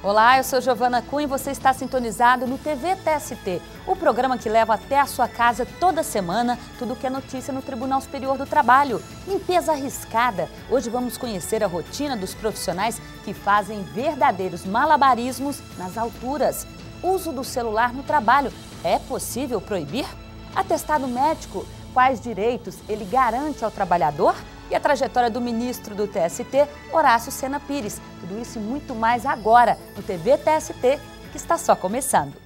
Olá, eu sou Giovana Cunha e você está sintonizado no TV TST, o programa que leva até a sua casa toda semana tudo o que é notícia no Tribunal Superior do Trabalho. Limpeza arriscada. Hoje vamos conhecer a rotina dos profissionais que fazem verdadeiros malabarismos nas alturas. Uso do celular no trabalho. É possível proibir? Atestado médico. Quais direitos ele garante ao trabalhador? E a trajetória do ministro do TST, Horácio Sena Pires. Tudo isso e muito mais agora no TV TST, que está só começando.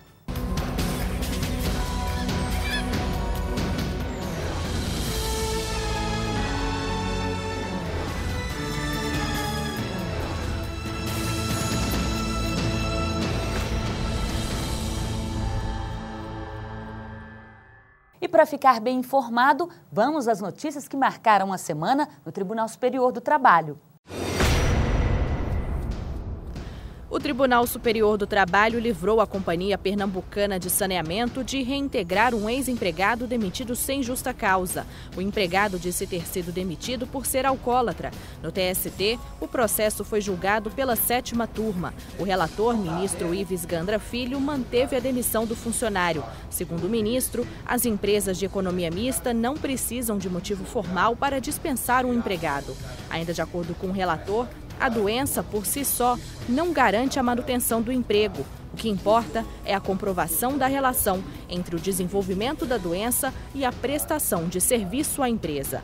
E para ficar bem informado, vamos às notícias que marcaram a semana no Tribunal Superior do Trabalho. O Tribunal Superior do Trabalho livrou a Companhia Pernambucana de Saneamento de reintegrar um ex-empregado demitido sem justa causa. O empregado disse ter sido demitido por ser alcoólatra. No TST, o processo foi julgado pela 7ª turma. O relator, ministro Ives Gandra Filho, manteve a demissão do funcionário. Segundo o ministro, as empresas de economia mista não precisam de motivo formal para dispensar um empregado. Ainda de acordo com o relator, a doença, por si só, não garante a manutenção do emprego. O que importa é a comprovação da relação entre o desenvolvimento da doença e a prestação de serviço à empresa.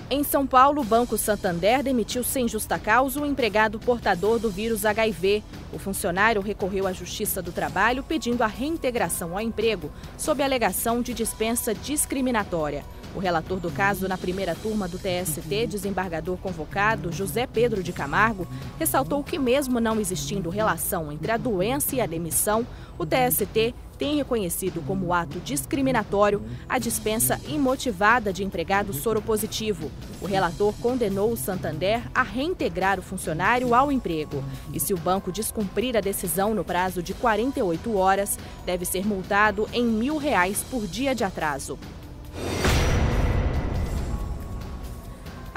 Em São Paulo, o Banco Santander demitiu sem justa causa o empregado portador do vírus HIV. O funcionário recorreu à Justiça do Trabalho pedindo a reintegração ao emprego sob a alegação de dispensa discriminatória. O relator do caso na primeira turma do TST, desembargador convocado, José Pedro de Camargo, ressaltou que mesmo não existindo relação entre a doença e a demissão, o TST tem reconhecido como ato discriminatório a dispensa imotivada de empregado soropositivo. O relator condenou o Santander a reintegrar o funcionário ao emprego. E se o banco descumprir a decisão no prazo de 48 horas, deve ser multado em R$1.000 por dia de atraso.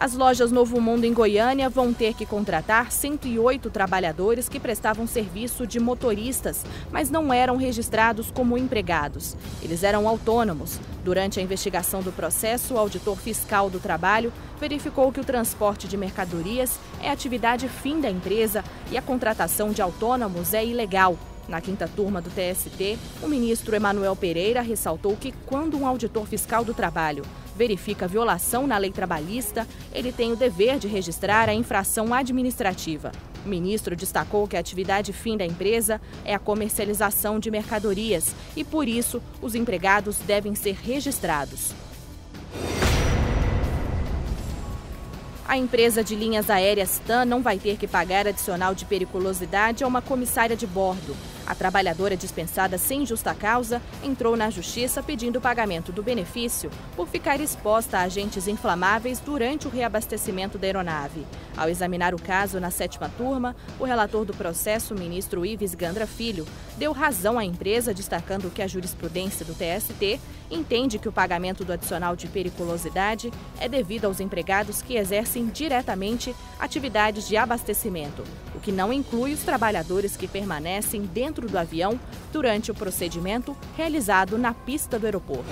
As lojas Novo Mundo em Goiânia vão ter que contratar 108 trabalhadores que prestavam serviço de motoristas, mas não eram registrados como empregados. Eles eram autônomos. Durante a investigação do processo, o auditor fiscal do trabalho verificou que o transporte de mercadorias é atividade fim da empresa e a contratação de autônomos é ilegal. Na 5ª turma do TST, o ministro Emanuel Pereira ressaltou que quando um auditor fiscal do trabalho verifica violação na lei trabalhista, ele tem o dever de registrar a infração administrativa. O ministro destacou que a atividade fim da empresa é a comercialização de mercadorias e, por isso, os empregados devem ser registrados. A empresa de linhas aéreas TAM não vai ter que pagar adicional de periculosidade a uma comissária de bordo. A trabalhadora dispensada sem justa causa entrou na justiça pedindo o pagamento do benefício por ficar exposta a agentes inflamáveis durante o reabastecimento da aeronave. Ao examinar o caso na 7ª turma, o relator do processo, o ministro Ives Gandra Filho, deu razão à empresa, destacando que a jurisprudência do TST entende que o pagamento do adicional de periculosidade é devido aos empregados que exercem diretamente atividades de abastecimento, o que não inclui os trabalhadores que permanecem dentro do avião durante o procedimento realizado na pista do aeroporto.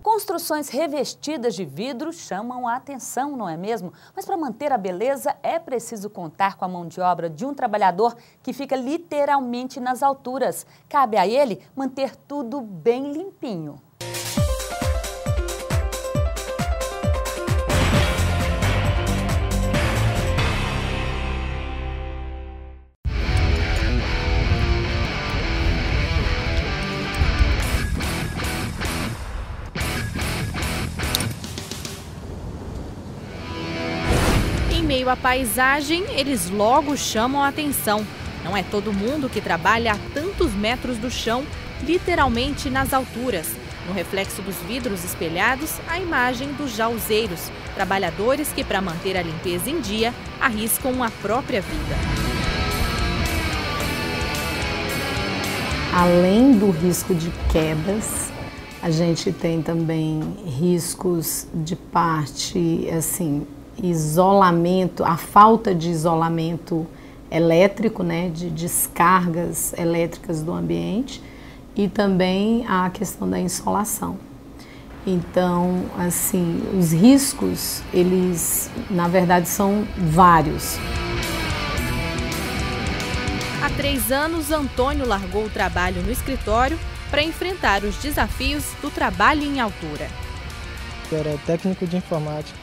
Construções revestidas de vidro chamam a atenção, não é mesmo? Mas para manter a beleza é preciso contar com a mão de obra de um trabalhador que fica literalmente nas alturas. Cabe a ele manter tudo bem limpinho. Em meio à paisagem, eles logo chamam a atenção. Não é todo mundo que trabalha a tantos metros do chão, literalmente nas alturas. No reflexo dos vidros espelhados, a imagem dos jauzeiros, trabalhadores que, para manter a limpeza em dia, arriscam a própria vida. Além do risco de quedas, a gente tem também riscos de parte, assim, isolamento, a falta de isolamento elétrico, né, de descargas elétricas do ambiente, e também a questão da insolação. Então, assim, os riscos, eles, na verdade, são vários. Há 3 anos, Antônio largou o trabalho no escritório para enfrentar os desafios do trabalho em altura. Eu era técnico de informática,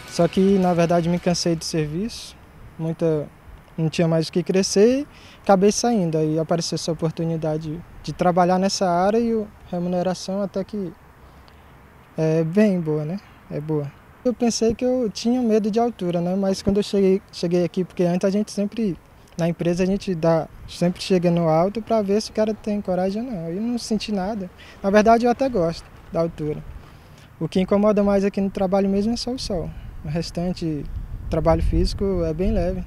só que, na verdade, me cansei do serviço, não tinha mais o que crescer e acabei saindo. Aí apareceu essa oportunidade de trabalhar nessa área e a remuneração até que é bem boa, né? É boa. Eu pensei que eu tinha medo de altura, né? Mas quando eu cheguei aqui, porque antes a gente sempre, na empresa a gente sempre chega no alto para ver se o cara tem coragem ou não. Eu não senti nada. Na verdade eu até gosto da altura. O que incomoda mais aqui no trabalho mesmo é só o sol. O restante, trabalho físico é bem leve.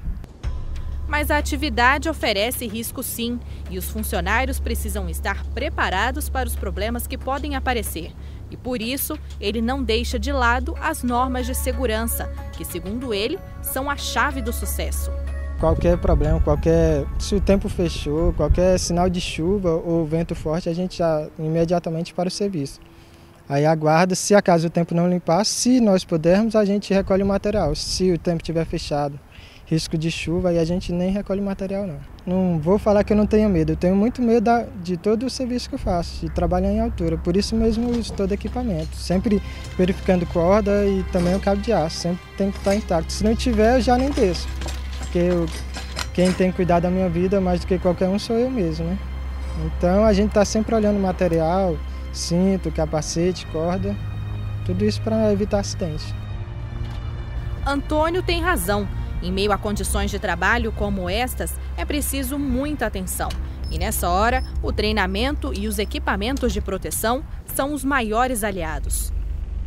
Mas a atividade oferece risco sim, e os funcionários precisam estar preparados para os problemas que podem aparecer. E por isso, ele não deixa de lado as normas de segurança, que, segundo ele, são a chave do sucesso. Qualquer problema, se o tempo fechou, qualquer sinal de chuva ou vento forte, a gente já imediatamente para o serviço. Aí aguarda, se acaso o tempo não limpar, se nós pudermos, a gente recolhe o material. Se o tempo estiver fechado, risco de chuva, aí a gente nem recolhe material não. Não vou falar que eu não tenho medo, eu tenho muito medo de todo o serviço que eu faço, de trabalhar em altura. Por isso mesmo eu uso todo equipamento, sempre verificando corda e também o cabo de aço, sempre tem que estar intacto. Se não tiver, eu já nem desço, porque quem tem que cuidar da minha vida mais do que qualquer um sou eu mesmo, né? Então a gente está sempre olhando o material, cinto, capacete, corda, tudo isso para evitar acidente. Antônio tem razão. Em meio a condições de trabalho como estas, é preciso muita atenção. E nessa hora, o treinamento e os equipamentos de proteção são os maiores aliados.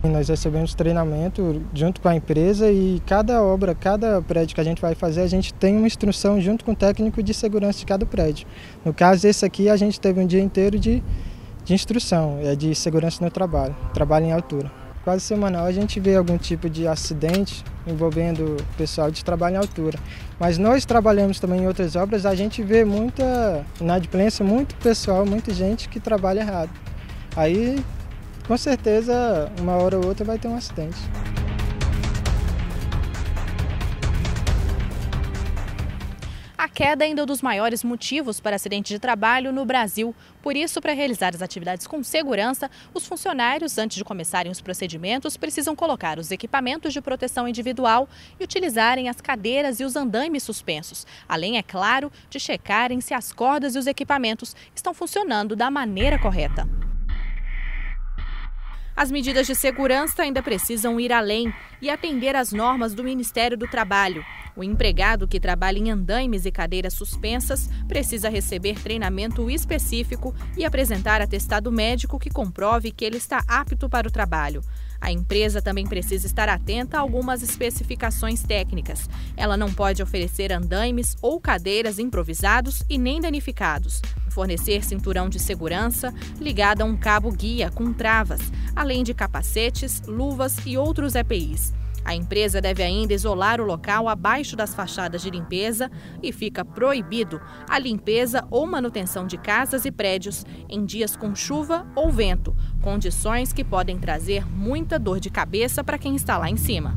Nós recebemos treinamento junto com a empresa e cada prédio que a gente vai fazer, a gente tem uma instrução junto com o técnico de segurança de cada prédio. No caso, esse aqui, a gente teve um dia inteiro de instrução, de segurança no trabalho em altura. Quase semanal a gente vê algum tipo de acidente envolvendo o pessoal de trabalho em altura. Mas nós trabalhamos também em outras obras, a gente vê muita inadimplência, muito pessoal, muita gente que trabalha errado. Aí, com certeza, uma hora ou outra vai ter um acidente. A queda ainda é um dos maiores motivos para acidentes de trabalho no Brasil. Por isso, para realizar as atividades com segurança, os funcionários, antes de começarem os procedimentos, precisam colocar os equipamentos de proteção individual e utilizarem as cadeiras e os andaimes suspensos. Além, é claro, de checarem se as cordas e os equipamentos estão funcionando da maneira correta. As medidas de segurança ainda precisam ir além e atender às normas do Ministério do Trabalho. O empregado que trabalha em andaimes e cadeiras suspensas precisa receber treinamento específico e apresentar atestado médico que comprove que ele está apto para o trabalho. A empresa também precisa estar atenta a algumas especificações técnicas. Ela não pode oferecer andaimes ou cadeiras improvisados e nem danificados. Fornecer cinturão de segurança ligado a um cabo guia com travas, além de capacetes, luvas e outros EPIs. A empresa deve ainda isolar o local abaixo das fachadas de limpeza e fica proibido a limpeza ou manutenção de casas e prédios em dias com chuva ou vento, condições que podem trazer muita dor de cabeça para quem está lá em cima.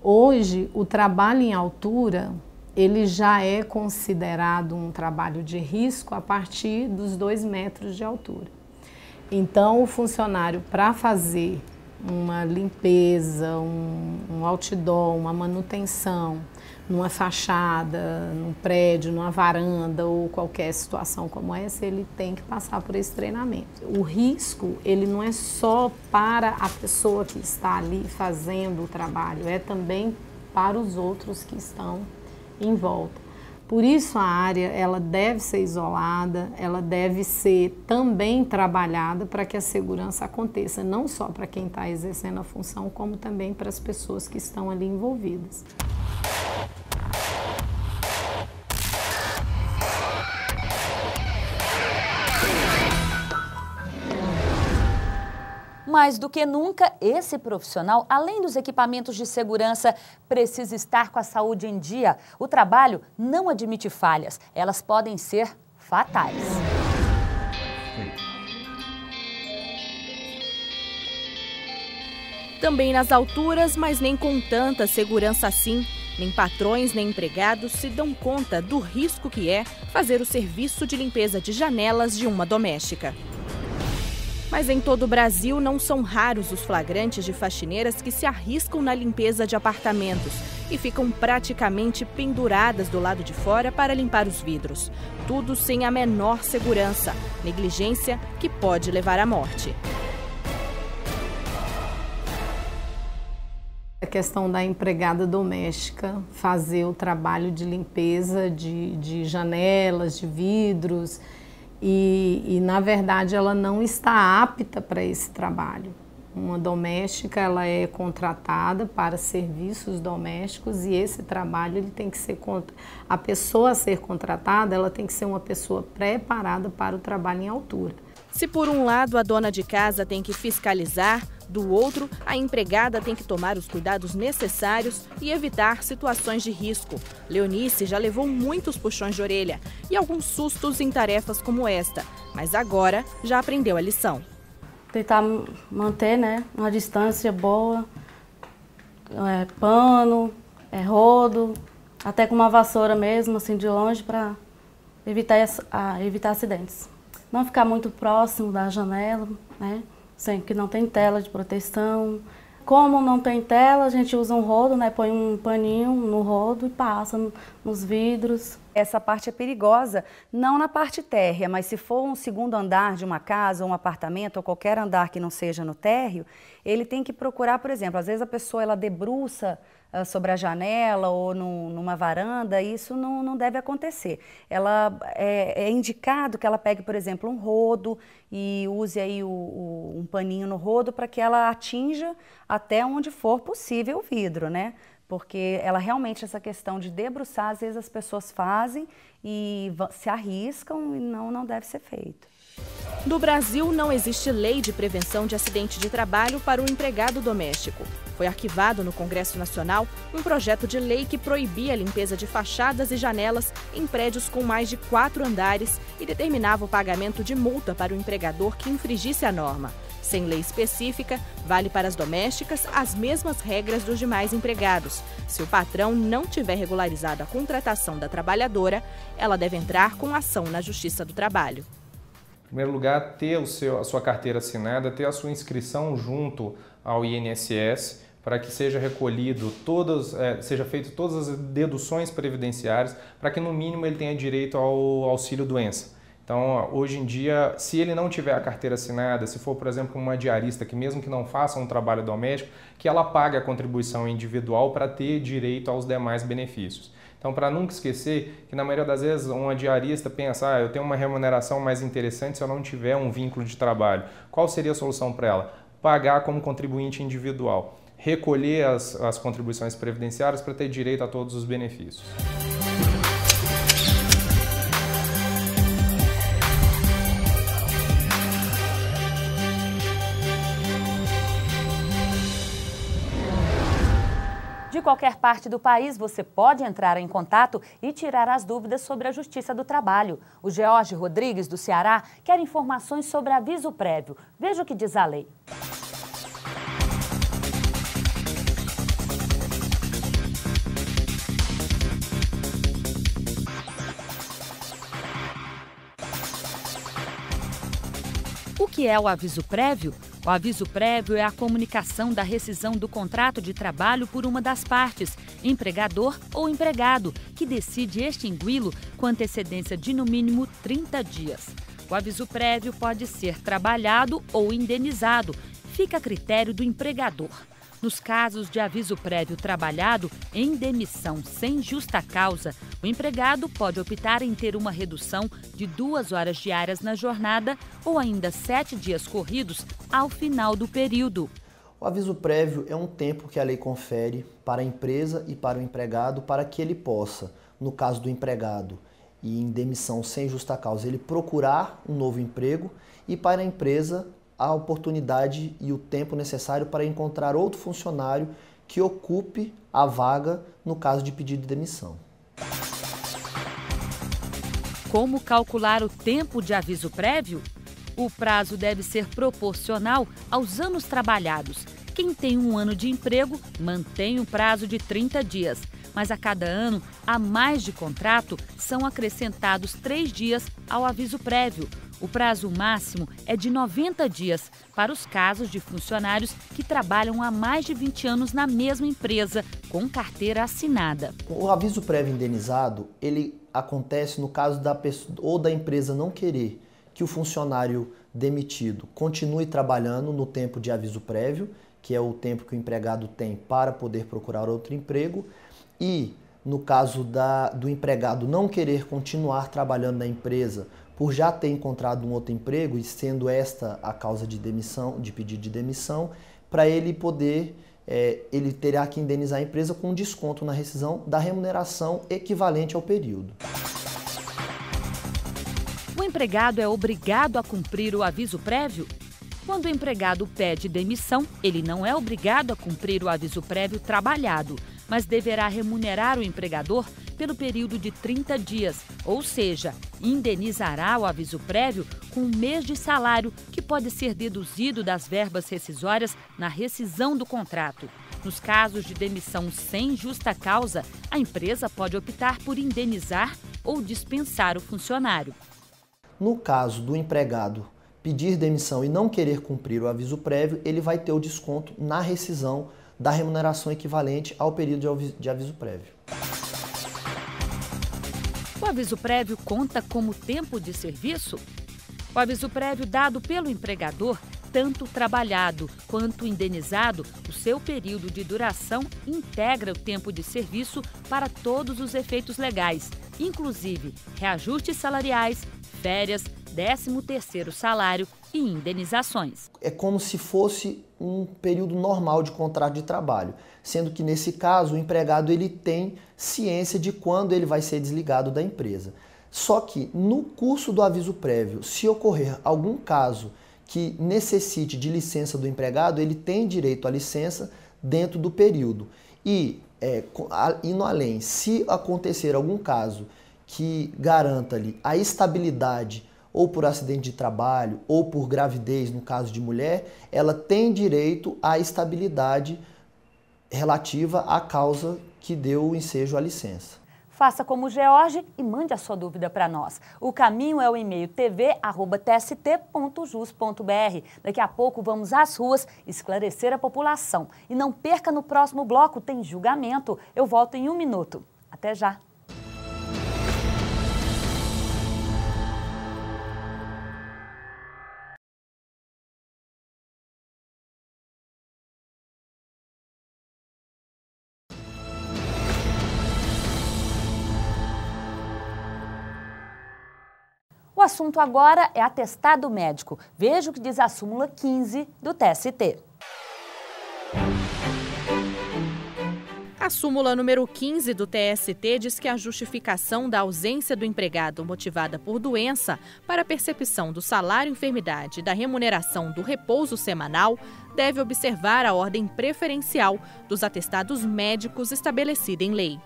Hoje, o trabalho em altura, ele já é considerado um trabalho de risco a partir dos 2 metros de altura. Então, o funcionário, para fazer uma limpeza, um outdoor, uma manutenção, numa fachada, num prédio, numa varanda ou qualquer situação como essa, ele tem que passar por esse treinamento. O risco, ele não é só para a pessoa que está ali fazendo o trabalho, é também para os outros que estão em volta. Por isso a área ela deve ser isolada, ela deve ser também trabalhada para que a segurança aconteça, não só para quem está exercendo a função, como também para as pessoas que estão ali envolvidas. Uma Mais do que nunca, esse profissional, além dos equipamentos de segurança, precisa estar com a saúde em dia. O trabalho não admite falhas, elas podem ser fatais. Também nas alturas, mas nem com tanta segurança assim. Nem patrões, nem empregados se dão conta do risco que é fazer o serviço de limpeza de janelas de uma doméstica. Mas em todo o Brasil não são raros os flagrantes de faxineiras que se arriscam na limpeza de apartamentos e ficam praticamente penduradas do lado de fora para limpar os vidros. Tudo sem a menor segurança, negligência que pode levar à morte. A questão da empregada doméstica fazer o trabalho de limpeza de janelas, de vidros e na verdade ela não está apta para esse trabalho. Uma doméstica ela é contratada para serviços domésticos e esse trabalho ele tem que ser a pessoa a ser contratada ela tem que ser uma pessoa preparada para o trabalho em altura. Se por um lado a dona de casa tem que fiscalizar, do outro, a empregada tem que tomar os cuidados necessários e evitar situações de risco. Leonice já levou muitos puxões de orelha e alguns sustos em tarefas como esta, mas agora já aprendeu a lição. Tentar manter, uma distância boa, pano, rodo, até com uma vassoura mesmo, assim de longe, para evitar acidentes. Não ficar muito próximo da janela, sem que não tem tela de proteção. Como não tem tela, a gente usa um rodo, põe um paninho no rodo e passa nos vidros. Essa parte é perigosa, não na parte térrea, mas se for um segundo andar de uma casa, ou um apartamento, ou qualquer andar que não seja no térreo, ele tem que procurar, por exemplo, às vezes a pessoa ela debruça sobre a janela ou numa varanda, isso não deve acontecer. Ela é indicado que ela pegue, por exemplo, um rodo e use aí um paninho no rodo para que ela atinja até onde for possível o vidro, Porque ela realmente, essa questão de debruçar, às vezes as pessoas fazem e se arriscam e não deve ser feito. No Brasil, não existe lei de prevenção de acidente de trabalho para o empregado doméstico. Foi arquivado no Congresso Nacional um projeto de lei que proibia a limpeza de fachadas e janelas em prédios com mais de 4 andares e determinava o pagamento de multa para o empregador que infringisse a norma. Sem lei específica, vale para as domésticas as mesmas regras dos demais empregados. Se o patrão não tiver regularizado a contratação da trabalhadora, ela deve entrar com ação na Justiça do Trabalho. Em primeiro lugar, ter a sua carteira assinada, ter a sua inscrição junto ao INSS, para que seja recolhido seja feito todas as deduções previdenciárias, para que no mínimo ele tenha direito ao auxílio-doença. Então, hoje em dia, se ele não tiver a carteira assinada, se for, por exemplo, uma diarista que mesmo que não faça um trabalho doméstico, que ela pague a contribuição individual para ter direito aos demais benefícios. Então, para nunca esquecer que na maioria das vezes uma diarista pensa, eu tenho uma remuneração mais interessante se eu não tiver um vínculo de trabalho. Qual seria a solução para ela? Pagar como contribuinte individual, recolher as contribuições previdenciárias para ter direito a todos os benefícios. De qualquer parte do país, você pode entrar em contato e tirar as dúvidas sobre a Justiça do Trabalho. O George Rodrigues, do Ceará, quer informações sobre aviso prévio. Veja o que diz a lei. O que é o aviso prévio? O aviso prévio é a comunicação da rescisão do contrato de trabalho por uma das partes, empregador ou empregado, que decide extingui-lo com antecedência de no mínimo 30 dias. O aviso prévio pode ser trabalhado ou indenizado, fica a critério do empregador. Nos casos de aviso prévio trabalhado em demissão sem justa causa, o empregado pode optar em ter uma redução de 2 horas diárias na jornada ou ainda 7 dias corridos ao final do período. O aviso prévio é um tempo que a lei confere para a empresa e para o empregado para que ele possa, no caso do empregado e em demissão sem justa causa, ele procurar um novo emprego e para a empresa a oportunidade e o tempo necessário para encontrar outro funcionário que ocupe a vaga no caso de pedido de demissão. Como calcular o tempo de aviso prévio? O prazo deve ser proporcional aos anos trabalhados. Quem tem 1 ano de emprego mantém o prazo de 30 dias, mas a cada ano, a mais de contrato, são acrescentados 3 dias ao aviso prévio. O prazo máximo é de 90 dias para os casos de funcionários que trabalham há mais de 20 anos na mesma empresa, com carteira assinada. O aviso prévio indenizado, ele acontece no caso da pessoa ou da empresa não querer que o funcionário demitido continue trabalhando no tempo de aviso prévio, que é o tempo que o empregado tem para poder procurar outro emprego, e no caso do empregado não querer continuar trabalhando na empresa por já ter encontrado um outro emprego e sendo esta a causa de demissão, de pedido de demissão, para ele poder, ele terá que indenizar a empresa com um desconto na rescisão da remuneração equivalente ao período. O empregado é obrigado a cumprir o aviso prévio? Quando o empregado pede demissão, ele não é obrigado a cumprir o aviso prévio trabalhado, mas deverá remunerar o empregador pelo período de 30 dias, ou seja, indenizará o aviso prévio com 1 mês de salário, que pode ser deduzido das verbas rescisórias na rescisão do contrato. Nos casos de demissão sem justa causa, a empresa pode optar por indenizar ou dispensar o funcionário. No caso do empregado pedir demissão e não querer cumprir o aviso prévio, ele vai ter o desconto na rescisão da remuneração equivalente ao período de aviso prévio. O aviso prévio conta como tempo de serviço? O aviso prévio dado pelo empregador, tanto trabalhado quanto indenizado, o seu período de duração integra o tempo de serviço para todos os efeitos legais, inclusive reajustes salariais, férias, 13º salário e indenizações. É como se fosse um período normal de contrato de trabalho, sendo que nesse caso o empregado ele tem ciência de quando ele vai ser desligado da empresa. Só que no curso do aviso prévio, se ocorrer algum caso que necessite de licença do empregado, ele tem direito à licença dentro do período. E, indo além, se acontecer algum caso que garanta-lhe a estabilidade ou por acidente de trabalho, ou por gravidez, no caso de mulher, ela tem direito à estabilidade relativa à causa que deu o ensejo à licença. Faça como o George e mande a sua dúvida para nós. O caminho é o e-mail tv@tst.jus.br. Daqui a pouco vamos às ruas esclarecer a população. E não perca, no próximo bloco, tem julgamento. Eu volto em 1 minuto. Até já! O assunto agora é atestado médico. Veja o que diz a súmula 15 do TST. A súmula número 15 do TST diz que a justificação da ausência do empregado motivada por doença para a percepção do salário enfermidade e da remuneração do repouso semanal deve observar a ordem preferencial dos atestados médicos estabelecida em lei.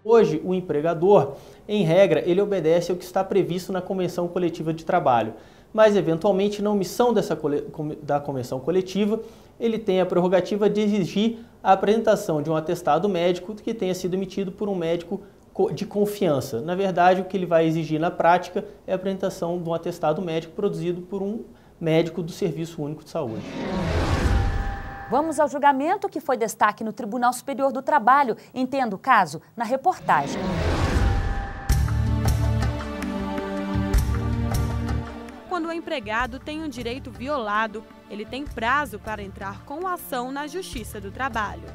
Hoje, o empregador, em regra, ele obedece ao que está previsto na Convenção Coletiva de Trabalho, mas, eventualmente, na omissão da Convenção Coletiva, ele tem a prerrogativa de exigir a apresentação de um atestado médico que tenha sido emitido por um médico de confiança. Na verdade, o que ele vai exigir na prática é a apresentação de um atestado médico produzido por um médico do Serviço Único de Saúde. Vamos ao julgamento que foi destaque no Tribunal Superior do Trabalho. Entenda o caso na reportagem. Quando o empregado tem um direito violado, ele tem prazo para entrar com ação na Justiça do Trabalho.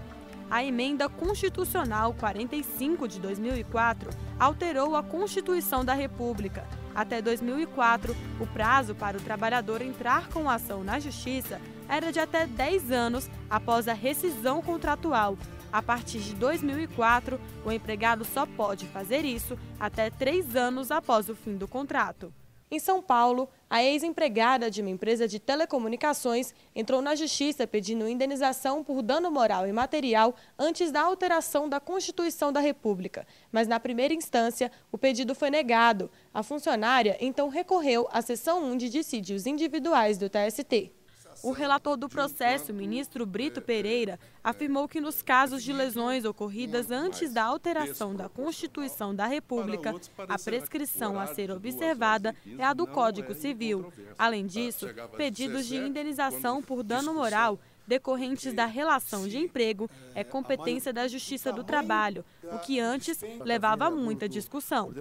A Emenda Constitucional 45 de 2004 alterou a Constituição da República. Até 2004, o prazo para o trabalhador entrar com ação na Justiça era de até 10 anos após a rescisão contratual. A partir de 2004, o empregado só pode fazer isso até 3 anos após o fim do contrato. Em São Paulo, a ex-empregada de uma empresa de telecomunicações entrou na justiça pedindo indenização por dano moral e material antes da alteração da Constituição da República. Mas, na primeira instância, o pedido foi negado. A funcionária, então, recorreu à seção 1 de dissídios individuais do TST. O relator do processo, ministro Brito Pereira, afirmou que nos casos de lesões ocorridas antes da alteração da Constituição da República, a prescrição a ser observada é a do Código Civil. Além disso, pedidos de indenização por dano moral decorrentes da relação de emprego é competência da Justiça do Trabalho, o que antes levava a muita discussão.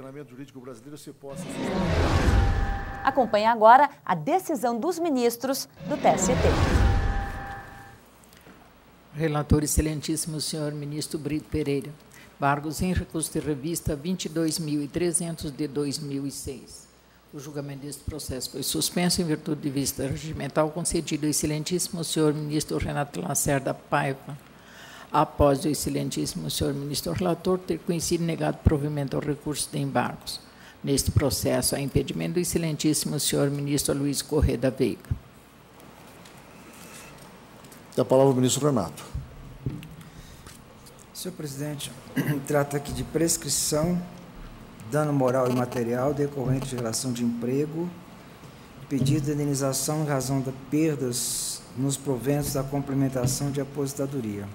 Acompanhe agora a decisão dos ministros do TST. Relator excelentíssimo senhor ministro Brito Pereira. Embargos em recurso de revista 22.300 de 2006. O julgamento deste processo foi suspenso em virtude de vista regimental concedido ao excelentíssimo senhor ministro Renato Lacerda Paiva, após o excelentíssimo senhor ministro relator ter conhecido e negado provimento ao recurso de embargos. Neste processo, há impedimento do excelentíssimo senhor ministro Luiz Corrêa da Veiga. A palavra ao ministro Renato. Senhor presidente, trata aqui de prescrição, dano moral e material decorrente de relação de emprego, pedido de indenização em razão de perdas nos proventos da complementação de aposentadoria.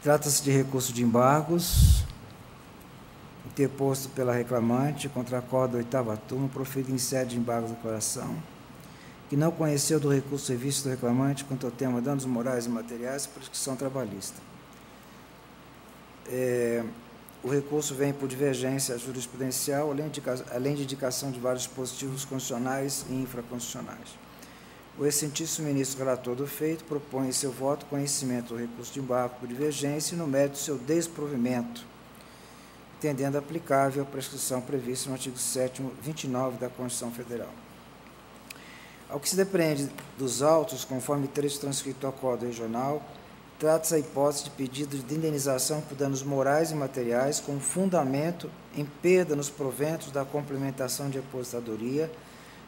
Trata-se de recurso de embargos, interposto pela reclamante contra a acordo da 8ª turma, proferido em sede de embargo de declaração, que não conheceu do recurso de serviço do reclamante quanto ao tema danos morais e materiais e prescrição trabalhista. O recurso vem por divergência jurisprudencial, além de indicação de vários dispositivos constitucionais e infraconstitucionais. O excelentíssimo ministro relator do feito propõe em seu voto conhecimento do recurso de embargo por divergência e no mérito do seu desprovimento, entendendo aplicável a prescrição prevista no artigo 7º, 29 da Constituição Federal. Ao que se depreende dos autos, conforme trecho transcrito ao Código Regional, trata-se a hipótese de pedido de indenização por danos morais e materiais com fundamento em perda nos proventos da complementação de aposentadoria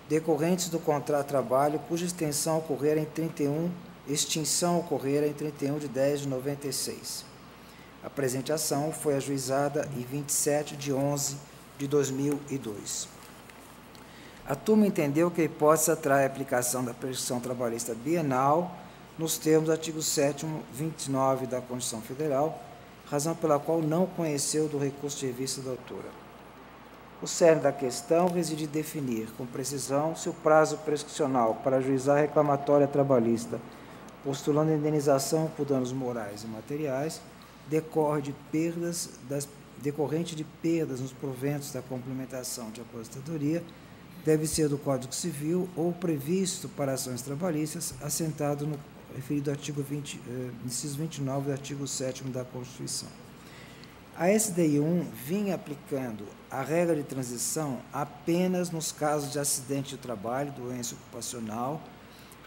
decorrentes do contrato de trabalho cuja extinção ocorrera em 31 de 10 de 96. A presente ação foi ajuizada em 27 de 11 de 2002. A turma entendeu que a hipótese atrai a aplicação da prescrição trabalhista bienal nos termos do artigo 7º, 29 da Constituição Federal, razão pela qual não conheceu do recurso de revista da autora. O cerne da questão reside em definir com precisão se o prazo prescricional para ajuizar a reclamatória trabalhista, postulando a indenização por danos morais e materiais, decorrente de perdas nos proventos da complementação de aposentadoria, deve ser do Código Civil ou previsto para ações trabalhistas, assentado no referido artigo 20, inciso 29 do artigo 7º da Constituição. A SDI 1 vinha aplicando a regra de transição apenas nos casos de acidente de trabalho, doença ocupacional,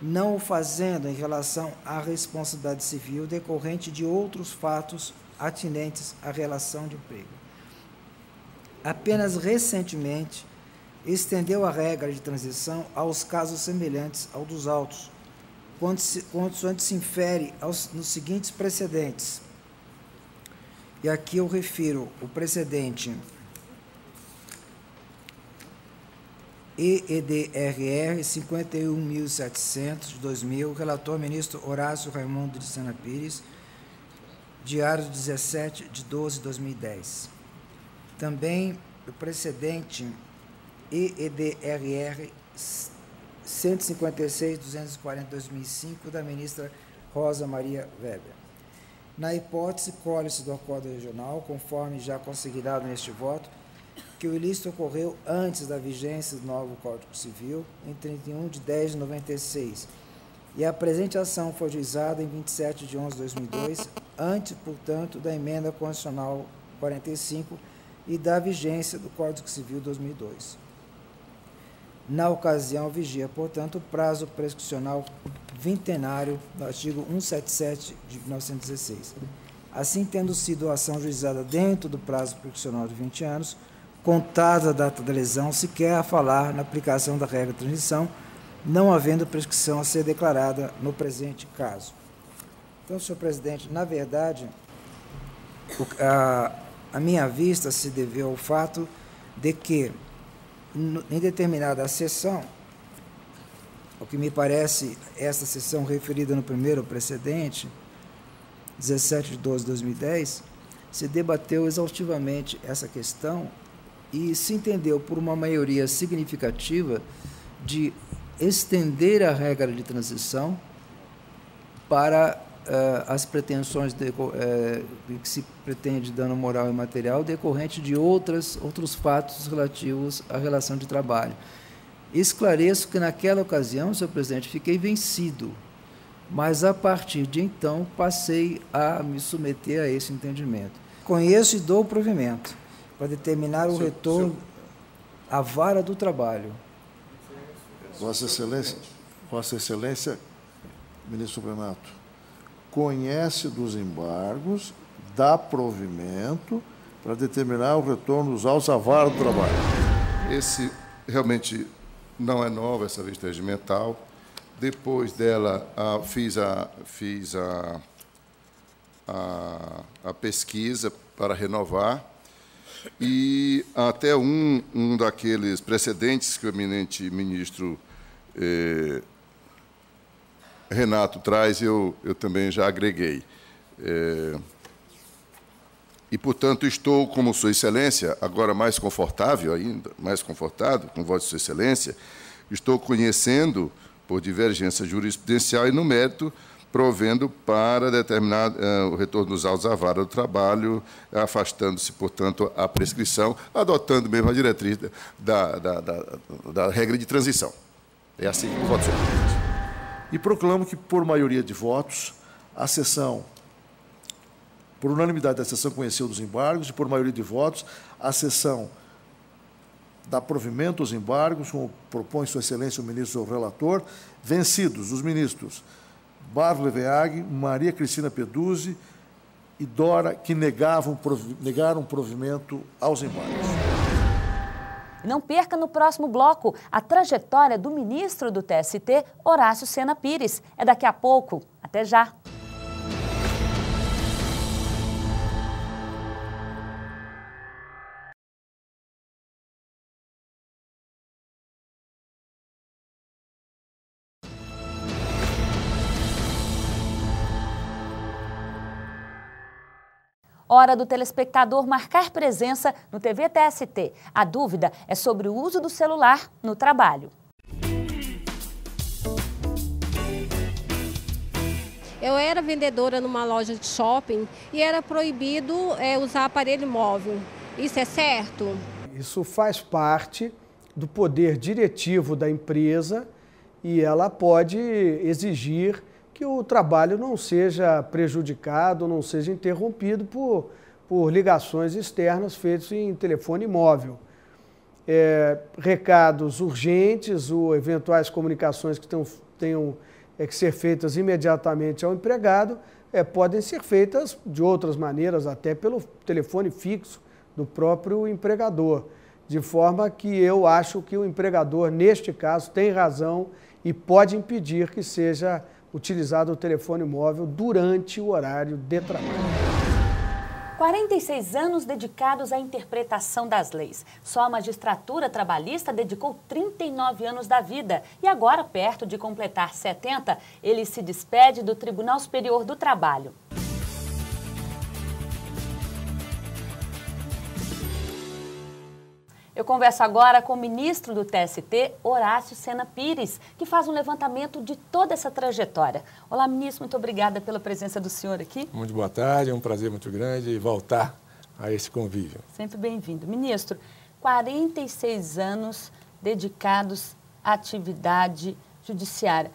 não o fazendo em relação à responsabilidade civil decorrente de outros fatos atinentes à relação de emprego. Apenas recentemente estendeu a regra de transição aos casos semelhantes ao dos autos, quando se infere nos seguintes precedentes. E aqui eu refiro o precedente EEDRR 51.700 de 2000, relator ministro Horácio Raimundo de Sena Pires, diário 17 de 12 de 2010. Também o precedente EEDRR 156.240 de 2005, da ministra Rosa Maria Weber. Na hipótese, colhe-se do acordo regional, conforme já considerado neste voto, que o ilícito ocorreu antes da vigência do novo Código Civil, em 31 de 10 de 96, e a presente ação foi ajuizada em 27 de 11 de 2002, antes, portanto, da emenda constitucional 45 e da vigência do Código Civil 2002. Na ocasião, vigia, portanto, o prazo prescricional vintenário do artigo 177 de 1916. Assim, tendo sido a ação juizada dentro do prazo prescricional de 20 anos, contada a data da lesão, sequer a falar na aplicação da regra de transição, não havendo prescrição a ser declarada no presente caso. Então, senhor presidente, na verdade, a minha vista se deveu ao fato de que, em determinada sessão, o que me parece, esta sessão referida no primeiro precedente, 17 de 12 de 2010, se debateu exaustivamente essa questão e se entendeu por uma maioria significativa de estender a regra de transição para as pretensões que se pretende dano moral e material decorrente de outros fatos relativos à relação de trabalho. Esclareço que naquela ocasião, senhor presidente, fiquei vencido, mas a partir de então passei a me submeter a esse entendimento. Conheço e dou o provimento para determinar o retorno à vara do trabalho. Vossa Excelência, ministro Renato, conhece dos embargos, dá provimento para determinar o retorno dos autos à vara do trabalho. Esse realmente não é nova, essa vista regimental. Depois dela, fiz a pesquisa para renovar, e até um daqueles precedentes que o eminente ministro Renato traz, eu também já agreguei. E, portanto, estou, como Sua Excelência, agora mais confortável ainda, mais confortável, com Vossa Excelência, estou conhecendo, por divergência jurisprudencial e no mérito, provendo para determinar o retorno dos autos à vara do trabalho, afastando-se, portanto, a prescrição, adotando mesmo a diretriz da regra de transição. É assim que o voto, senhor presidente. E proclamo que, por maioria de votos, a sessão, por unanimidade, a sessão conheceu dos embargos, e por maioria de votos, a sessão dá provimento aos embargos, como propõe Sua Excelência o ministro relator, vencidos os ministros Barros Leveag, Maria Cristina Peduzzi e Dora, que negaram provimento aos embargos. Não perca no próximo bloco a trajetória do ministro do TST, Horácio Sena Pires. É daqui a pouco. Até já! Hora do telespectador marcar presença no TV TST. A dúvida é sobre o uso do celular no trabalho. Eu era vendedora numa loja de shopping e era proibido usar aparelho móvel. Isso é certo? Isso faz parte do poder diretivo da empresa e ela pode exigir que o trabalho não seja prejudicado, não seja interrompido por ligações externas feitas em telefone móvel. Recados urgentes ou eventuais comunicações que tenham que ser feitas imediatamente ao empregado podem ser feitas de outras maneiras, até pelo telefone fixo do próprio empregador. De forma que eu acho que o empregador, neste caso, tem razão e pode impedir que seja utilizado o telefone móvel durante o horário de trabalho. 46 anos dedicados à interpretação das leis. Só a magistratura trabalhista dedicou 39 anos da vida. E agora, perto de completar 70, ele se despede do Tribunal Superior do Trabalho. Eu converso agora com o ministro do TST, Horácio Sena Pires, que faz um levantamento de toda essa trajetória. Olá, ministro, muito obrigada pela presença do senhor aqui. Muito boa tarde, é um prazer muito grande voltar a esse convívio. Sempre bem-vindo. Ministro, 46 dedicados à atividade judiciária.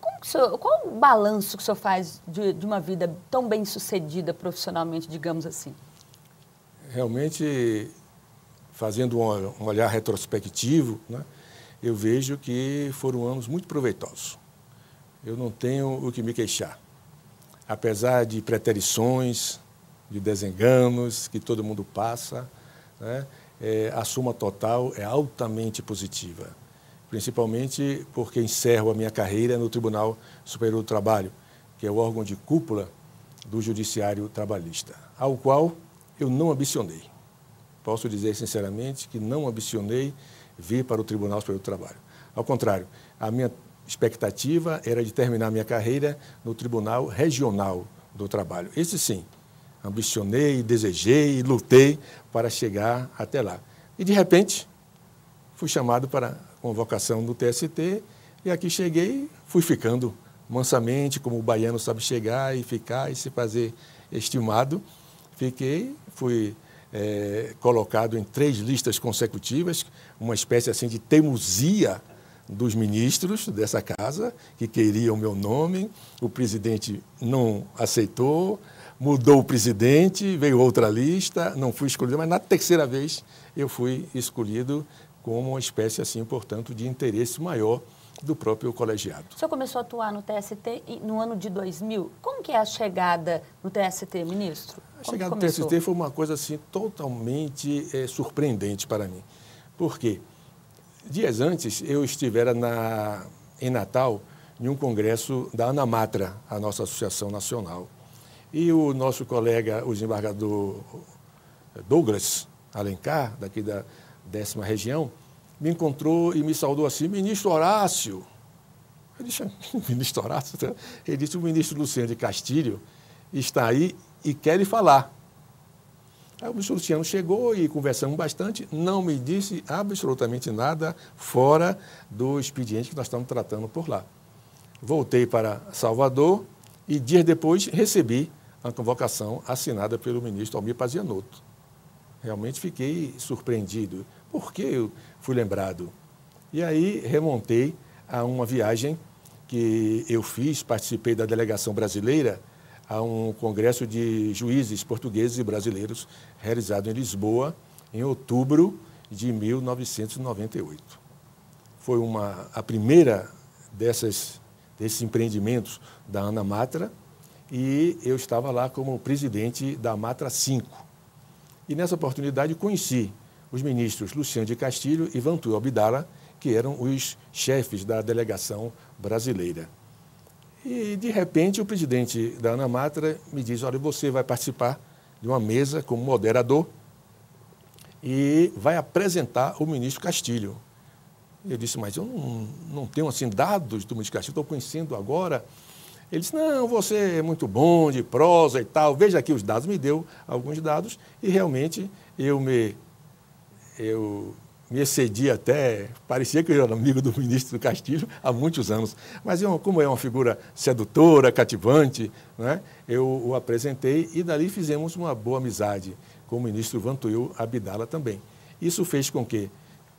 Qual o balanço que o senhor faz de uma vida tão bem sucedida profissionalmente, digamos assim? Realmente, fazendo um olhar retrospectivo, né, eu vejo que foram anos muito proveitosos. Eu não tenho o que me queixar. Apesar de preterições, de desenganos que todo mundo passa, né, a soma total é altamente positiva, principalmente porque encerro a minha carreira no Tribunal Superior do Trabalho, que é o órgão de cúpula do Judiciário Trabalhista, ao qual eu não ambicionei. Posso dizer sinceramente que não ambicionei vir para o Tribunal Superior do Trabalho. Ao contrário, a minha expectativa era de terminar minha carreira no Tribunal Regional do Trabalho. Esse sim, ambicionei, desejei, lutei para chegar até lá. E, de repente, fui chamado para convocação no TST e aqui cheguei, fui ficando mansamente, como o baiano sabe chegar e ficar e se fazer estimado. Fui colocado em 3 listas consecutivas, uma espécie assim de teimosia dos ministros dessa casa, que queriam o meu nome. O presidente não aceitou, mudou o presidente, veio outra lista, não fui escolhido, mas na terceira vez eu fui escolhido como uma espécie, assim, portanto, de interesse maior do próprio colegiado. O senhor começou a atuar no TST no ano de 2000. Como que é a chegada no TST, ministro? A chegada no TST foi uma coisa assim, totalmente surpreendente para mim. Por quê? Dias antes, eu estivera em Natal, em um congresso da ANAMATRA, a nossa Associação Nacional. E o nosso colega, o desembargador Douglas Alencar, daqui da 10ª região, me encontrou e me saudou assim: ministro Horácio. Eu disse: ministro Horácio? Ele disse: o ministro Luciano de Castilho está aí e quer lhe falar. Aí o ministro Luciano chegou e conversamos bastante, não me disse absolutamente nada fora do expediente que nós estamos tratando por lá. Voltei para Salvador e dias depois recebi a convocação assinada pelo ministro Almir Pazianotto. Realmente fiquei surpreendido. Por que eu fui lembrado? E aí remontei a uma viagem que eu fiz, participei da delegação brasileira a um congresso de juízes portugueses e brasileiros realizado em Lisboa em outubro de 1998. Foi a primeira desses empreendimentos da ANAMATRA e eu estava lá como presidente da Matra 5. E nessa oportunidade conheci os ministros Luciano de Castilho e Vantuil Abdala, que eram os chefes da delegação brasileira. E, de repente, o presidente da ANAMATRA me diz: olha, você vai participar de uma mesa como moderador e vai apresentar o ministro Castilho. E eu disse: mas eu não tenho assim dados do ministro Castilho, estou conhecendo agora. Ele disse: não, você é muito bom de prosa e tal, veja aqui os dados. Me deu alguns dados e realmente eu me excedi até, parecia que eu era amigo do ministro Castilho há muitos anos. Mas como é uma figura sedutora, cativante, né, eu o apresentei e dali fizemos uma boa amizade com o ministro Vantuil Abdala também. Isso fez com que,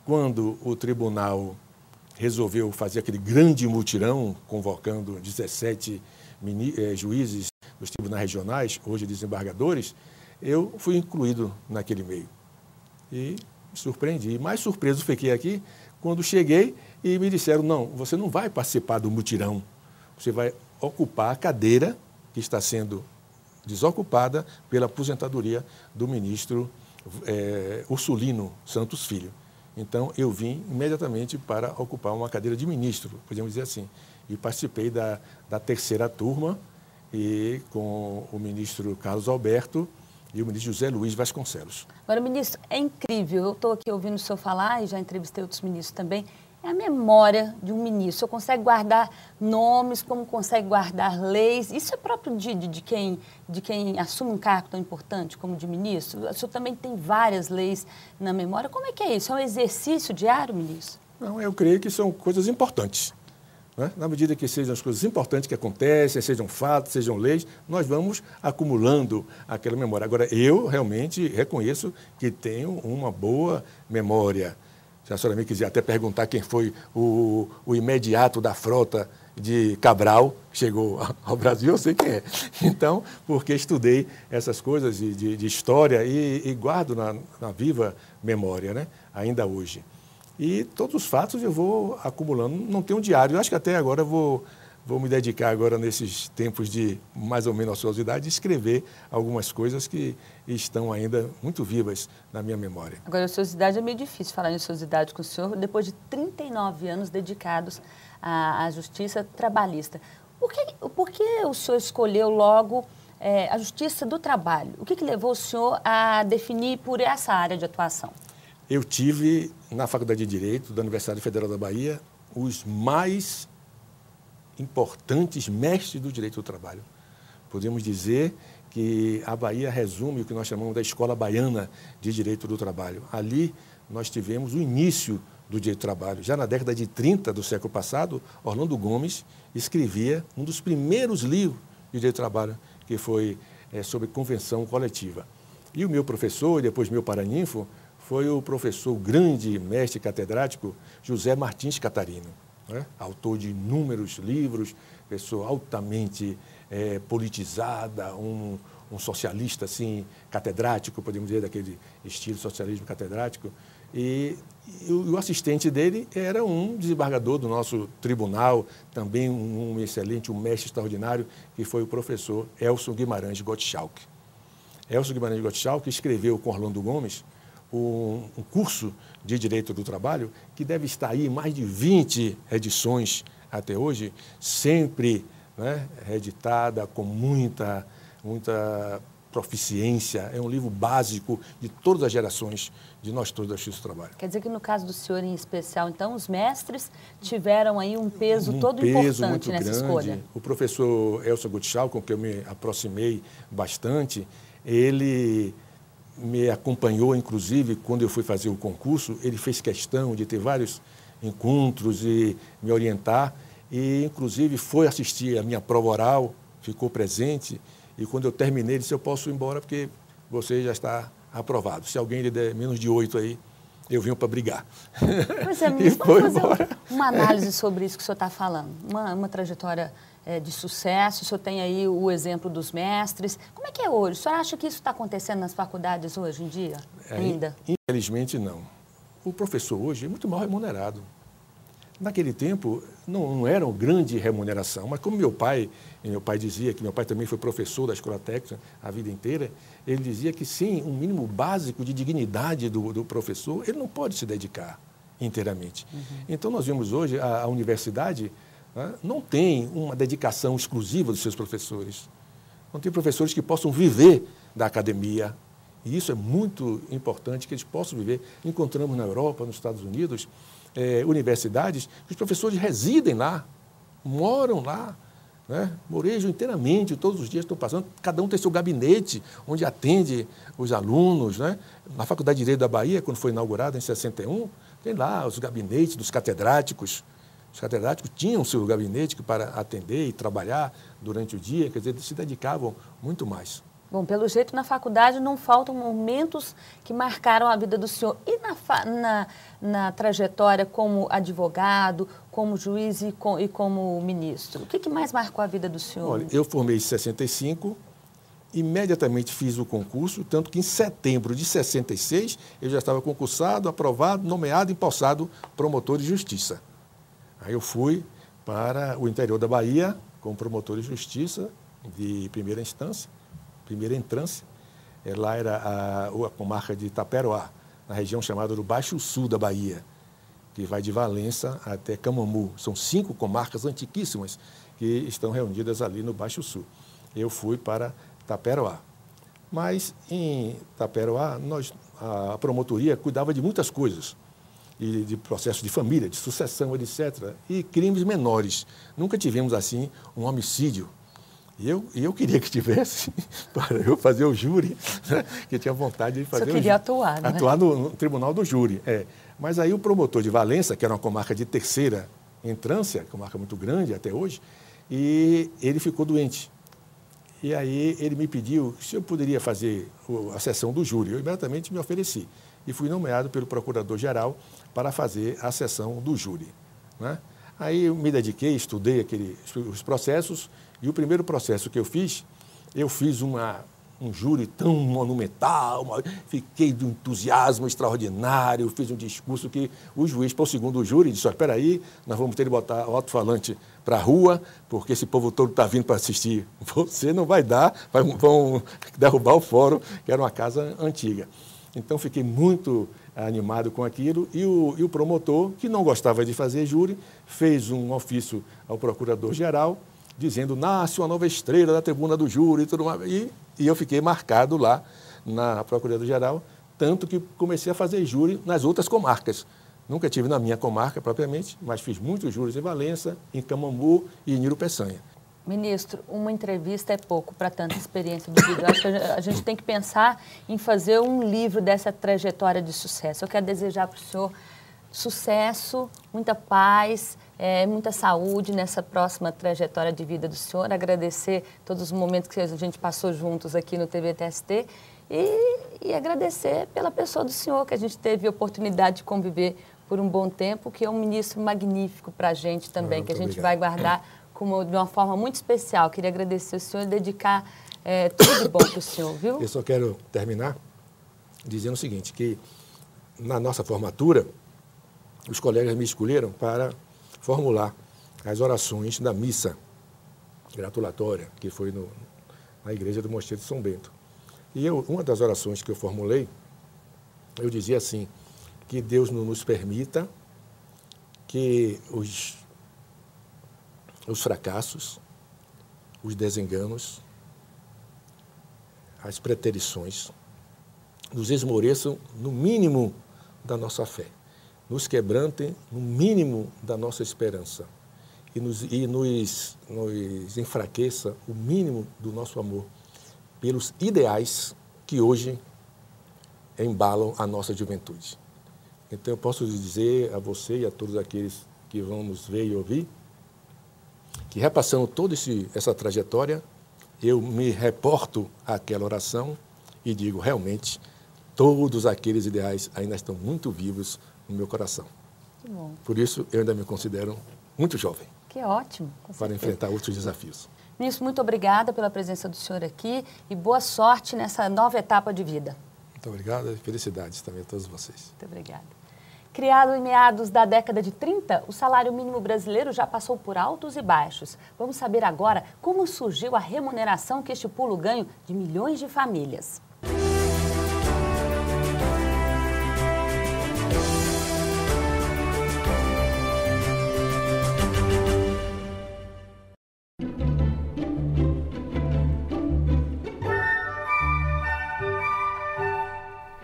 quando o tribunal resolveu fazer aquele grande mutirão, convocando 17 juízes dos tribunais regionais, hoje desembargadores, eu fui incluído naquele meio. E me surpreendi. Mais surpreso fiquei aqui quando cheguei e me disseram: não, você não vai participar do mutirão, você vai ocupar a cadeira que está sendo desocupada pela aposentadoria do ministro Ursulino Santos Filho. Então, eu vim imediatamente para ocupar uma cadeira de ministro, podemos dizer assim, e participei da terceira turma e com o ministro Carlos Alberto e o ministro José Luiz Vasconcelos. Agora, ministro, é incrível, eu estou aqui ouvindo o senhor falar e já entrevistei outros ministros também, é a memória de um ministro. O senhor consegue guardar nomes, como consegue guardar leis. Isso é próprio de quem assume um cargo tão importante como de ministro? O senhor também tem várias leis na memória. Como é que é isso? É um exercício diário, ministro? Não, eu creio que são coisas importantes. Né? Na medida que sejam as coisas importantes que acontecem, sejam fatos, sejam leis, nós vamos acumulando aquela memória. Agora, eu realmente reconheço que tenho uma boa memória. Se a senhora me quiser até perguntar quem foi o imediato da frota de Cabral, que chegou ao Brasil, eu sei quem é. Então, porque estudei essas coisas de história e guardo na viva memória, né? Ainda hoje. E todos os fatos eu vou acumulando, não tenho um diário. Eu acho que até agora eu vou vou me dedicar agora, nesses tempos de mais ou menos ociosidade, a escrever algumas coisas que estão ainda muito vivas na minha memória. Agora, a ociosidade é meio difícil falar em ociosidade com o senhor, depois de 39 anos dedicados à justiça trabalhista. Por que o senhor escolheu logo a justiça do trabalho? O que levou o senhor a definir por essa área de atuação? Eu tive, na Faculdade de Direito da Universidade Federal da Bahia, os mais importantes mestres do direito do trabalho. Podemos dizer que a Bahia resume o que nós chamamos da Escola Baiana de Direito do Trabalho. Ali nós tivemos o início do direito do trabalho. Já na década de 30 do século passado, Orlando Gomes escrevia um dos primeiros livros de direito do trabalho, que foi sobre convenção coletiva. E o meu professor, e depois meu paraninfo, foi o professor, o grande mestre catedrático, José Martins Catarino, né? Autor de inúmeros livros, pessoa altamente politizada, um socialista assim, catedrático, podemos dizer, daquele estilo socialismo catedrático. E o assistente dele era um desembargador do nosso tribunal, também um excelente, um mestre extraordinário, que foi o professor Elson Guimarães Gottschalk. Elson Guimarães Gottschalk escreveu com Orlando Gomes um curso de Direito do Trabalho que deve estar aí em mais de 20 edições até hoje, sempre, né, reeditada com muita proficiência. É um livro básico de todas as gerações de nós todos da Justiça do Trabalho. Quer dizer que no caso do senhor em especial, então, os mestres tiveram aí um peso todo peso importante muito nessa grande. escolha. O professor Elson Gottschalk, com quem eu me aproximei bastante, ele me acompanhou, inclusive, quando eu fui fazer o concurso. Ele fez questão de ter vários encontros e me orientar, e, inclusive, foi assistir a minha prova oral, ficou presente, e quando eu terminei, ele disse: eu posso ir embora porque você já está aprovado. Se alguém lhe der menos de 8 aí, eu venho para brigar. Pois é, ministro, vamos fazer uma análise sobre isso que o senhor está falando. Uma trajetória de sucesso, o senhor tem aí o exemplo dos mestres. Como é que é hoje? O senhor acha que isso está acontecendo nas faculdades hoje em dia, ainda? Infelizmente, não. O professor hoje é muito mal remunerado. Naquele tempo, não era uma grande remuneração, mas como meu pai dizia, que meu pai também foi professor da escola técnica a vida inteira, ele dizia que sem um mínimo básico de dignidade do professor, ele não pode se dedicar inteiramente. Uhum. Então, nós vemos hoje, a universidade, né, não tem uma dedicação exclusiva dos seus professores. Não tem professores que possam viver da academia. E isso é muito importante, que eles possam viver. Encontramos na Europa, nos Estados Unidos, universidades que os professores residem lá, moram lá, né? Morejam inteiramente, todos os dias estão passando, cada um tem seu gabinete, onde atende os alunos, né? Na Faculdade de Direito da Bahia, quando foi inaugurada em 61, tem lá os gabinetes dos catedráticos. Os catedráticos tinham seu gabinete para atender e trabalhar durante o dia, quer dizer, se dedicavam muito mais. Bom, pelo jeito, na faculdade não faltam momentos que marcaram a vida do senhor. E na trajetória como advogado, como juiz e como ministro? O que mais marcou a vida do senhor? Olha, eu formei em 65, imediatamente fiz o concurso, tanto que em setembro de 66 eu já estava concursado, aprovado, nomeado e empossado promotor de justiça. Aí eu fui para o interior da Bahia como promotor de justiça de primeira instância. Primeira entrância, lá era a comarca de Itaperoá, na região chamada do Baixo Sul da Bahia, que vai de Valença até Camamu. São 5 comarcas antiquíssimas que estão reunidas ali no Baixo Sul. Eu fui para Itaperoá. Mas em Itaperoá, a promotoria cuidava de muitas coisas, e de processos de família, de sucessão, etc., e crimes menores. Nunca tivemos, assim, um homicídio. E eu queria que tivesse, para eu fazer o júri, né? Que tinha vontade de fazer. Você queria atuar, né? Atuar no tribunal do júri. Mas aí o promotor de Valença, que era uma comarca de terceira entrância, comarca muito grande até hoje, e ele ficou doente. E aí ele me pediu se eu poderia fazer a sessão do júri. Eu imediatamente me ofereci. E fui nomeado pelo procurador-geral para fazer a sessão do júri, né? Aí eu me dediquei, estudei os processos. E o primeiro processo que eu fiz um um júri tão monumental, fiquei de um entusiasmo extraordinário, fiz um discurso que o juiz, para o segundo júri, disse, espera aí, nós vamos ter que botar o alto-falante para a rua, porque esse povo todo está vindo para assistir. Você não vai dar, vão derrubar o fórum, que era uma casa antiga. Então, fiquei muito animado com aquilo, e o promotor, que não gostava de fazer júri, fez um ofício ao procurador-geral, dizendo, nasce uma nova estrela da tribuna do júri e tudo mais. E eu fiquei marcado lá na Procuradoria-Geral, tanto que comecei a fazer júri nas outras comarcas. Nunca tive na minha comarca propriamente, mas fiz muitos júris em Valença, em Camamu e em Nilo Peçanha. Ministro, uma entrevista é pouco para tanta experiência de vida. Eu acho que a gente tem que pensar em fazer um livro dessa trajetória de sucesso. Eu quero desejar para o senhor sucesso, muita paz, muita saúde nessa próxima trajetória de vida do senhor, agradecer todos os momentos que a gente passou juntos aqui no TVTST e agradecer pela pessoa do senhor, que a gente teve a oportunidade de conviver por um bom tempo, que é um ministro magnífico para a gente também, que a gente vai guardar de uma forma muito especial. Queria agradecer o senhor e dedicar tudo de bom para o senhor, viu? Eu só quero terminar dizendo o seguinte, que na nossa formatura, os colegas me escolheram para formular as orações da missa gratulatória, que foi na igreja do Mosteiro de São Bento. E uma das orações que eu formulei, eu dizia assim, que Deus não nos permita que os fracassos, os desenganos, as preterições nos esmoreçam no mínimo da nossa fé, nos quebrantem no mínimo da nossa esperança e nos enfraqueça o mínimo do nosso amor pelos ideais que hoje embalam a nossa juventude. Então eu posso dizer a você e a todos aqueles que vão nos ver e ouvir que, repassando toda essa trajetória, eu me reporto àquela oração e digo, realmente, todos aqueles ideais ainda estão muito vivos no meu coração. Que bom. Por isso, eu ainda me considero muito jovem. Que ótimo. Para enfrentar outros desafios. Ministro, muito obrigada pela presença do senhor aqui e boa sorte nessa nova etapa de vida. Muito obrigado e felicidades também a todos vocês. Muito obrigada. Criado em meados da década de 30, o salário mínimo brasileiro já passou por altos e baixos. Vamos saber agora como surgiu a remuneração que estipula o ganho de milhões de famílias.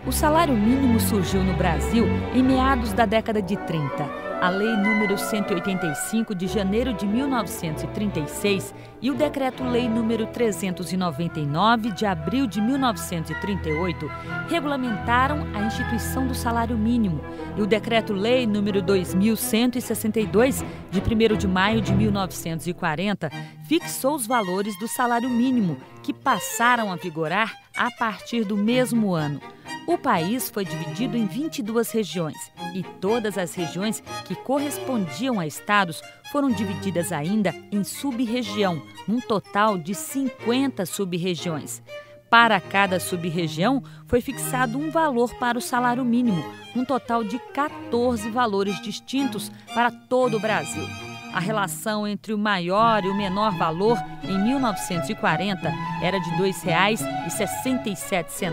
O salário mínimo surgiu no Brasil em meados da década de 30. A Lei nº 185 de janeiro de 1936 e o Decreto-Lei nº 399 de abril de 1938 regulamentaram a instituição do salário mínimo. E o Decreto-Lei nº 2162 de 1º de maio de 1940 fixou os valores do salário mínimo, que passaram a vigorar a partir do mesmo ano. O país foi dividido em 22 regiões e todas as regiões que correspondiam a estados foram divididas ainda em sub-região, num total de 50 sub-regiões. Para cada sub-região foi fixado um valor para o salário mínimo, um total de 14 valores distintos para todo o Brasil. A relação entre o maior e o menor valor, em 1940, era de R$ 2,67.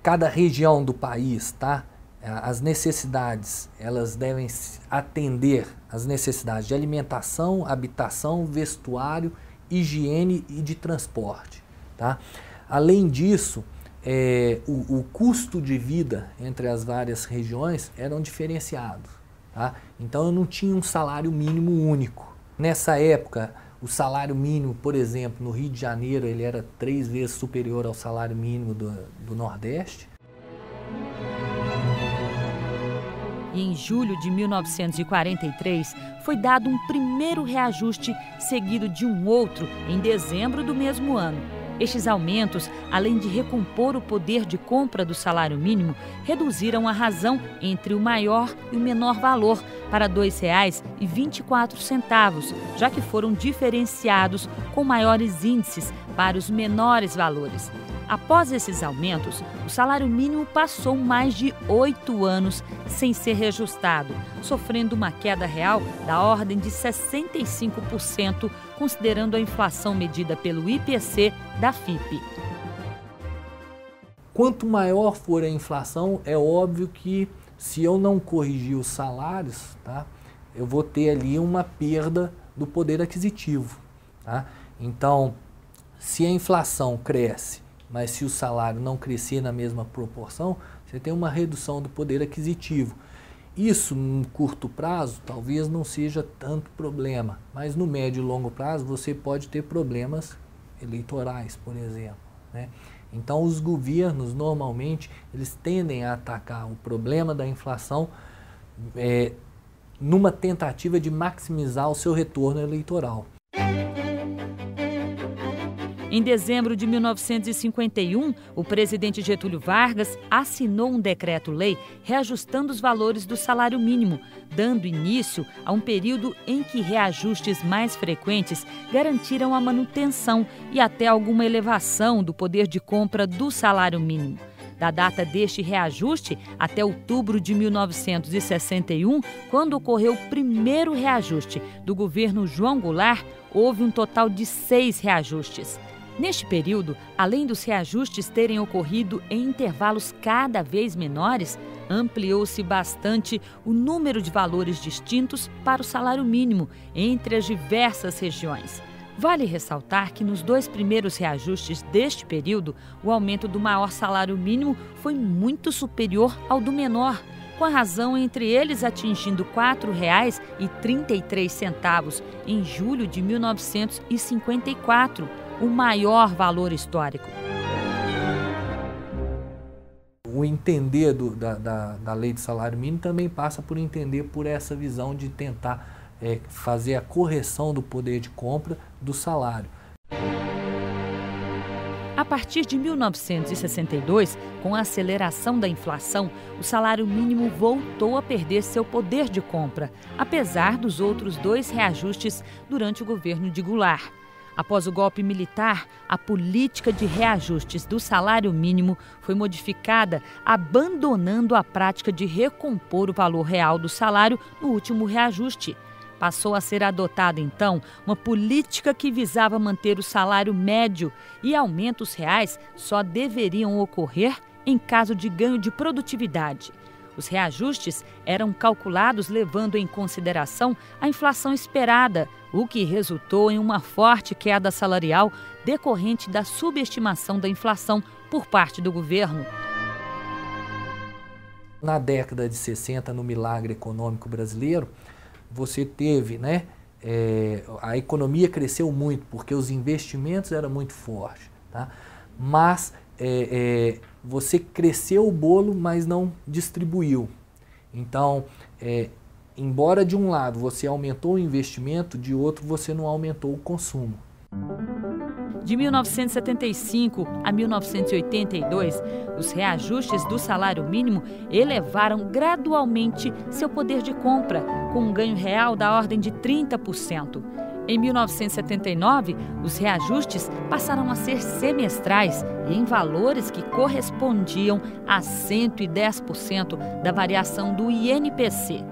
Cada região do país, tá? As necessidades, elas devem atender às necessidades de alimentação, habitação, vestuário, higiene e de transporte, tá? Além disso, o custo de vida entre as várias regiões eram diferenciados, tá? Então eu não tinha um salário mínimo único. Nessa época, o salário mínimo, por exemplo, no Rio de Janeiro, ele era 3 vezes superior ao salário mínimo do Nordeste. E em julho de 1943, foi dado um primeiro reajuste, seguido de um outro em dezembro do mesmo ano. Estes aumentos, além de recompor o poder de compra do salário mínimo, reduziram a razão entre o maior e o menor valor para R$ 2,24, já que foram diferenciados com maiores índices para os menores valores. Após esses aumentos, o salário mínimo passou mais de 8 anos sem ser reajustado, sofrendo uma queda real da ordem de 65%, considerando a inflação medida pelo IPC da FIPE. Quanto maior for a inflação, é óbvio que se eu não corrigir os salários, tá, eu vou ter ali uma perda do poder aquisitivo. Tá? Então, se a inflação cresce, mas se o salário não crescer na mesma proporção, você tem uma redução do poder aquisitivo. Isso, no curto prazo, talvez não seja tanto problema, mas no médio e longo prazo você pode ter problemas eleitorais, por exemplo, né? Então, os governos, normalmente, eles tendem a atacar o problema da inflação numa tentativa de maximizar o seu retorno eleitoral. Em dezembro de 1951, o presidente Getúlio Vargas assinou um decreto-lei reajustando os valores do salário mínimo, dando início a um período em que reajustes mais frequentes garantiram a manutenção e até alguma elevação do poder de compra do salário mínimo. Da data deste reajuste até outubro de 1961, quando ocorreu o primeiro reajuste do governo João Goulart, houve um total de 6 reajustes. Neste período, além dos reajustes terem ocorrido em intervalos cada vez menores, ampliou-se bastante o número de valores distintos para o salário mínimo entre as diversas regiões. Vale ressaltar que nos 2 primeiros reajustes deste período, o aumento do maior salário mínimo foi muito superior ao do menor, com a razão entre eles atingindo R$ 4,33 em julho de 1954, o maior valor histórico. O entender da lei de salário mínimo também passa por entender por essa visão de tentar fazer a correção do poder de compra do salário. A partir de 1962, com a aceleração da inflação, o salário mínimo voltou a perder seu poder de compra, apesar dos outros 2 reajustes durante o governo de Goulart. Após o golpe militar, a política de reajustes do salário mínimo foi modificada, abandonando a prática de recompor o valor real do salário no último reajuste. Passou a ser adotada, então, uma política que visava manter o salário médio e aumentos reais só deveriam ocorrer em caso de ganho de produtividade. Os reajustes eram calculados levando em consideração a inflação esperada, o que resultou em uma forte queda salarial decorrente da subestimação da inflação por parte do governo. Na década de 60, no milagre econômico brasileiro, você teve, né, a economia cresceu muito porque os investimentos eram muito fortes, tá? Mas você cresceu o bolo, mas não distribuiu. Então, embora de um lado você aumentou o investimento, de outro você não aumentou o consumo. De 1975 a 1982, os reajustes do salário mínimo elevaram gradualmente seu poder de compra, com um ganho real da ordem de 30%. Em 1979, os reajustes passaram a ser semestrais e em valores que correspondiam a 110% da variação do INPC.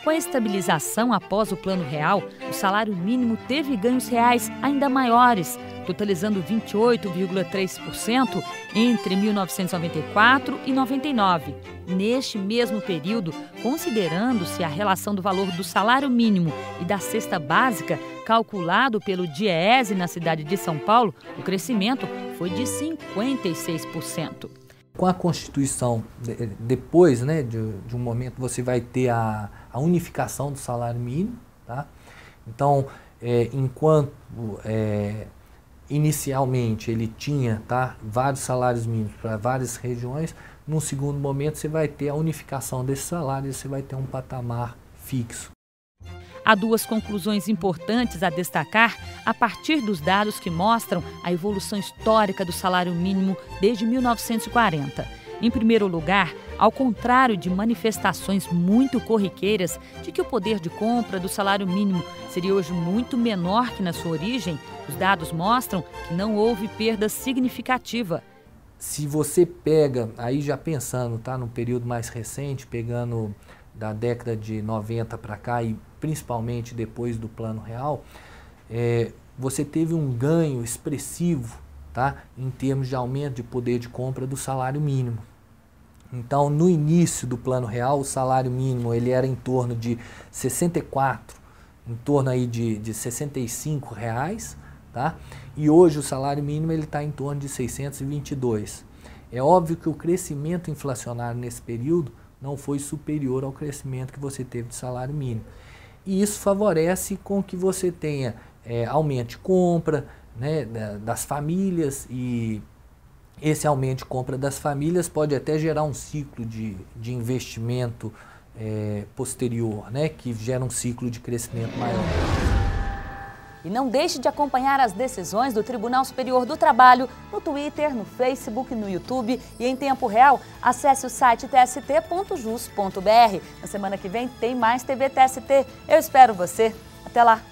Com a estabilização após o Plano Real, o salário mínimo teve ganhos reais ainda maiores, totalizando 28,3% entre 1994 e 99. Neste mesmo período, considerando-se a relação do valor do salário mínimo e da cesta básica, calculado pelo DIEESE na cidade de São Paulo, o crescimento foi de 56%. Com a Constituição, depois, né, de um momento, você vai ter a unificação do salário mínimo, tá? Então, enquanto inicialmente ele tinha, tá, vários salários mínimos para várias regiões, num segundo momento você vai ter a unificação desses salários, você vai ter um patamar fixo. Há duas conclusões importantes a destacar a partir dos dados que mostram a evolução histórica do salário mínimo desde 1940. Em primeiro lugar, ao contrário de manifestações muito corriqueiras de que o poder de compra do salário mínimo seria hoje muito menor que na sua origem, os dados mostram que não houve perda significativa. Se você pega, aí já pensando, tá, no período mais recente, pegando da década de 90 para cá e principalmente depois do Plano Real, você teve um ganho expressivo, tá, em termos de aumento de poder de compra do salário mínimo. Então, no início do Plano Real, o salário mínimo ele era em torno de 64, em torno aí de R$65, tá? E hoje o salário mínimo ele está em torno de 622. É óbvio que o crescimento inflacionário nesse período não foi superior ao crescimento que você teve de salário mínimo. E isso favorece com que você tenha aumento de compra, né, das famílias, e esse aumento de compra das famílias pode até gerar um ciclo de investimento posterior, né, que gera um ciclo de crescimento maior. E não deixe de acompanhar as decisões do Tribunal Superior do Trabalho no Twitter, no Facebook, no YouTube e em tempo real. Acesse o site tst.jus.br. Na semana que vem tem mais TV TST. Eu espero você. Até lá!